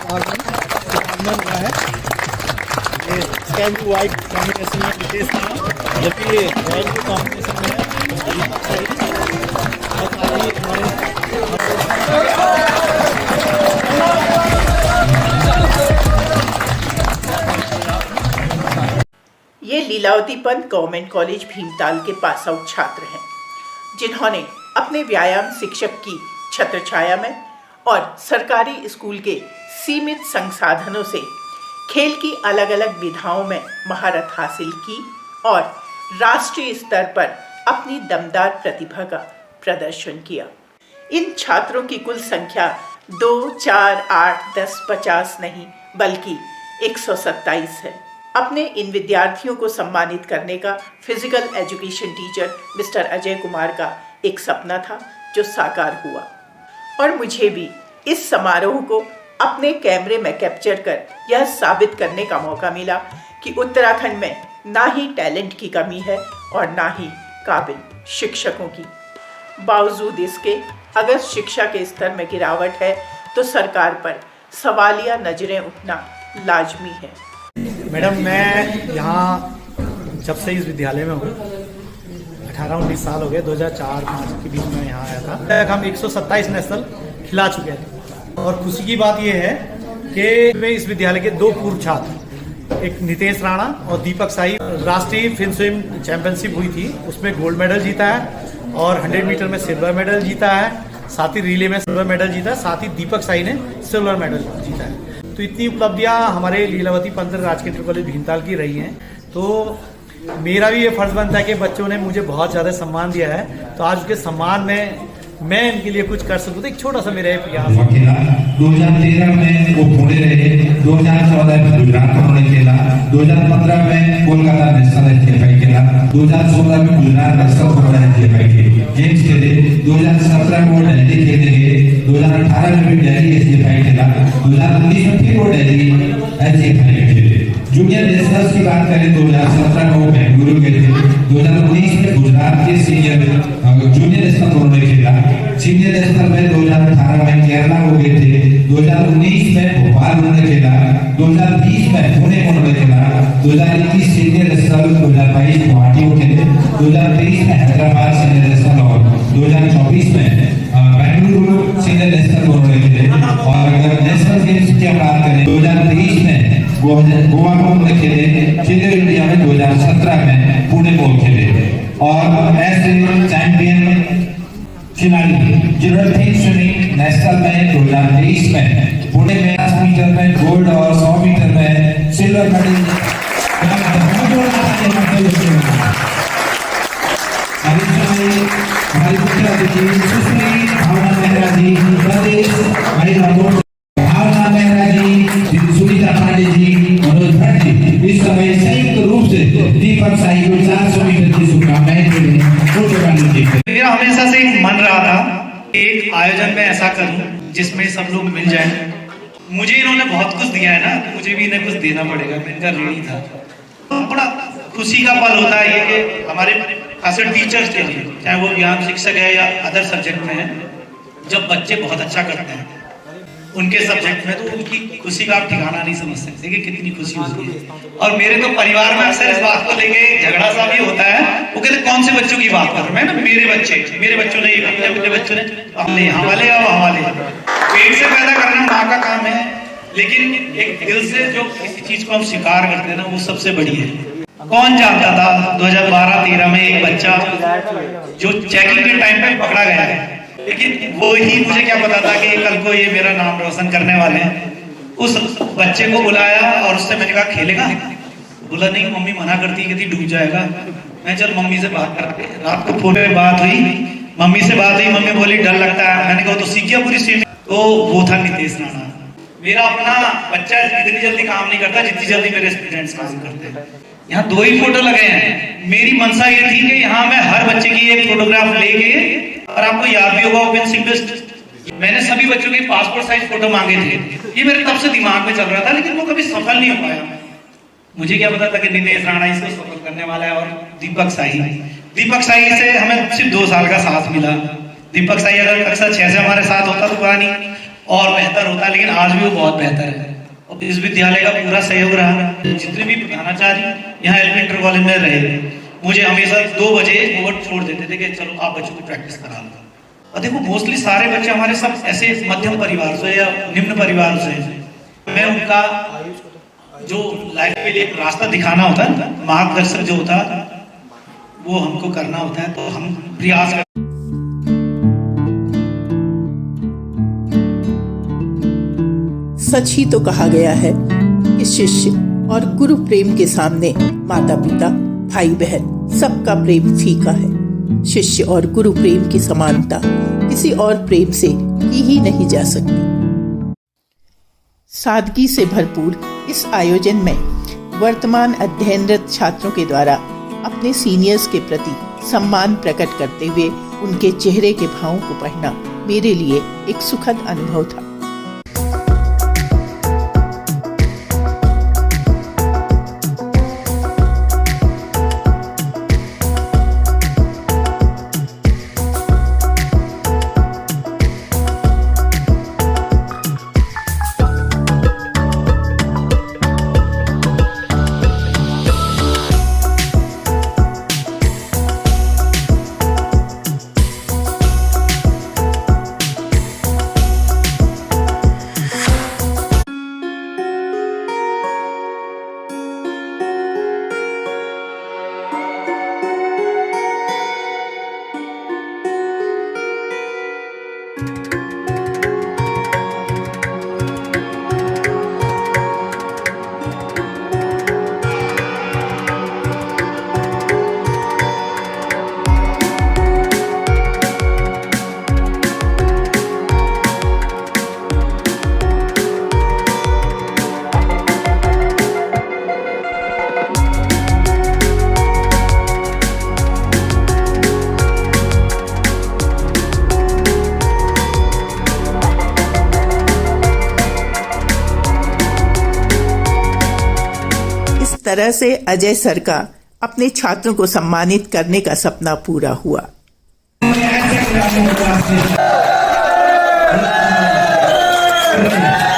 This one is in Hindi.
आगमन हुआ है। ये स्कैन टू वाइट कॉम्बिनेशन में नितेश राणा, जबकि ये रेड कॉम्बिनेशन में है दीपक साही। और साथ ही हमारे ये लीलावती पंत गवर्नमेंट कॉलेज भीमताल के पास आउट छात्र हैं, जिन्होंने अपने व्यायाम शिक्षक की छत्रछाया में और सरकारी स्कूल के सीमित संसाधनों से खेल की अलग अलग विधाओं में महारत हासिल की और राष्ट्रीय स्तर पर अपनी दमदार प्रतिभा का प्रदर्शन किया। इन छात्रों की कुल संख्या 2, 4, 8, 10, 50 नहीं बल्कि 127 है। अपने इन विद्यार्थियों को सम्मानित करने का physical education teacher mister Ajay Kumar का एक सपना था जो साकार हुआ, और मुझे भी इस समारोह को अपने कैमरे में कैप्चर कर यह साबित करने का मौका मिला कि उत्तराखंड में ना ही टैलेंट की कमी है और ना ही काबिल शिक्षकों की। बावजूद इसके अगर शिक्षा के स्तर में गिरावट है तो सरकार पर सवालिया नजरें उठना लाजमी है। मैडम, मैं यहाँ जब से इस विद्यालय में हूँ 18-19 साल हो गए। 2004-05 के बीच में यहाँ आया था। हम 127 नेशनल खिला चुके हैं और खुशी की बात यह है कि मैं इस विद्यालय के 2 पूर्व छात्र, एक नितेश राणा और दीपक साही, राष्ट्रीय फिन स्विम चैंपियनशिप हुई थी, उसमें गोल्ड मेडल जीता है और 100 मीटर में सिल्वर मेडल जीता है, साथ ही रिले में सिल्वर मेडल जीता है, साथ ही दीपक साही ने सिल्वर मेडल जीता है। तो इतनी उपलब्धियां हमारे लीलावती पंत राजकीय इंटर कॉलेज भीमताल की रही हैं। तो मेरा भी ये फर्ज बनता है कि बच्चों ने मुझे बहुत ज़्यादा सम्मान दिया है, तो आज उसके सम्मान में मैं इनके लिए कुछ कर सकूं। तो एक छोटा सा मेरा प्रयास। 2013 में वो पुणे रहे, 2014 में गुजरात उन्होंने खेला, 2015 में कोलकाता नेशनल एचएफआई खेला, 2016 में गुजरात नेशनल कोलकाता एचएफआई गेम्स खेले, 2017 में वो दिल्ली खेलने गए, 2018 में भी दिल्ली एचएफआई खेला, 2019 में फिर वो दिल्ली एचएफआई खेले। जूनियर नेशनल्स की बात करें 2017 में वो बेंगलुरु गए थे, 2019 में गुजरात के सीनियर जूनियर नेशनल उन्होंने खेला, सीनियर नेशनल में 2018 में केरला हो गए थे, 2019 में भोपाल उन्होंने खेला, 2020 में पुणे उन्होंने खेला, 2021 सीनियर नेशनल 2022 गुवाहाटी में खेले, 2023 में हैदराबाद सीनियर नेशनल और 2024 में बेंगलुरु सीनियर नेशनल उन्होंने खेले। और अगर नेशनल गेम्स की बात करें 2023 में गोवा में उन्होंने खेले, सीनियर इंडिया में 2017 में पुणे में खेले। और ऐसे चैंपियन खिलाड़ी जिन्होंने फिन स्विमिंग नेशनल में 2023 में पुणे में 100 मीटर में गोल्ड और 100 मीटर में सिल्वर मेडल। हमारी मुख्य अतिथि सुश्री भावना मेहरा जी, प्रदेश महिला बोर्ड भावना मेहरा जी, सुनीता पांडे जी, मनोज भट्ट जी इस समय संयुक्त रूप से दीपक साही को 400 मीटर की शुभकामनाएं दे रहे हैं। मेरा हमेशा से एक मन रहा था एक आयोजन में ऐसा करूं जिसमें सब लोग मिल जाएं। मुझे इन्होंने बहुत कुछ दिया है ना, मुझे भी इन्हें कुछ देना पड़ेगा, मैं इनका ऋणी था। तो बड़ा खुशी का पल होता है ये कि हमारे खासकर टीचर्स के लिए, चाहे वो व्यायाम शिक्षक है या अदर सब्जेक्ट में है, जब बच्चे बहुत अच्छा करते हैं उनके सब्जेक्ट में, तो उनकी खुशी का आप ठिकाना नहीं समझ सकते कि कितनी खुशी होती है। और मेरे तो परिवार में अक्सर इस बात को लेके झगड़ा सा भी होता है, वो कहते कौन से बच्चों की बात कर रहे हैं ना, मेरे बच्चों ने, अपने बच्चों ने, अपने यहाँ वाले या वहाँ वाले। पेट से पैदा करना माँ का काम है, लेकिन एक दिल से जो किसी चीज को हम स्वीकार करते हैं ना, वो सबसे बड़ी है। कौन जानता था 2012-13 में एक बच्चा जो चेकिंग के टाइम पे पकड़ा गया है, लेकिन वो ही मुझे क्या पता था कि कल को ये मेरा नाम रोशन करने वाले हैं। उस बच्चे को बुलाया और उससे मैंने कहा खेलेगा? बोला नहीं, मम्मी मना करती है, डूब जाएगा। मैं चल मम्मी से बात करते। रात को फोन पे बात हुई, मम्मी से बात हुई, मम्मी बोली डर लगता है। मैंने कहा तो सीखिए पूरी स्विमिंग। तो वो था नितेश राणा। मेरा अपना बच्चा इतनी जल्दी काम नहीं करता जितनी जल्दी मेरे स्टूडेंट्स काम करते हैं। यहाँ 2 ही फोटो लगे हैं। मेरी मंशा ये थी कि यहाँ मैं हर बच्चे की एक फोटोग्राफ लेके, और आपको याद भी होगा ओपन सिंबलिस्ट, मैंने सभी बच्चों के पासपोर्ट साइज फोटो मांगे थे। ये मेरे तब से दिमाग में चल रहा था, लेकिन वो कभी सफल नहीं हो पाया। मुझे क्या पता था कि नितेश राणा इसको सफल करने वाला है। और दीपक साही से हमें सिर्फ 2 साल का साथ मिला। दीपक साही अगर कक्षा 6 से हमारे साथ होता तो पता नहीं और बेहतर होता, लेकिन आज भी वो बहुत बेहतर है। और इस विद्यालय का पूरा सहयोग रहा। जितने भी प्रधानाचार्य यहाँ एलपी इंटर कॉलेज में रहे, मुझे हमेशा 2 बजे ओवर छोड़ देते थे कि चलो आप बच्चों को प्रैक्टिस करा लो। और देखो मोस्टली सारे बच्चे हमारे सब ऐसे मध्यम परिवार से या निम्न परिवार से हैं। मैं उनका जो लाइफ के लिए एक रास्ता दिखाना होता है, मार्गदर्शक जो होता है, वो हमको करना होता है। तो हम प्रयास करते हैं। सच ही तो कहा गया है कि शिष्य और गुरु प्रेम के सामने माता पिता भाई बहन सबका प्रेम फीका है। शिष्य और गुरु प्रेम की समानता किसी और प्रेम से की ही नहीं जा सकती। सादगी से भरपूर इस आयोजन में वर्तमान अध्ययनरत छात्रों के द्वारा अपने सीनियर्स के प्रति सम्मान प्रकट करते हुए उनके चेहरे के भावों को पढ़ना मेरे लिए एक सुखद अनुभव था। तरह से अजय सर का अपने छात्रों को सम्मानित करने का सपना पूरा हुआ। Gracias.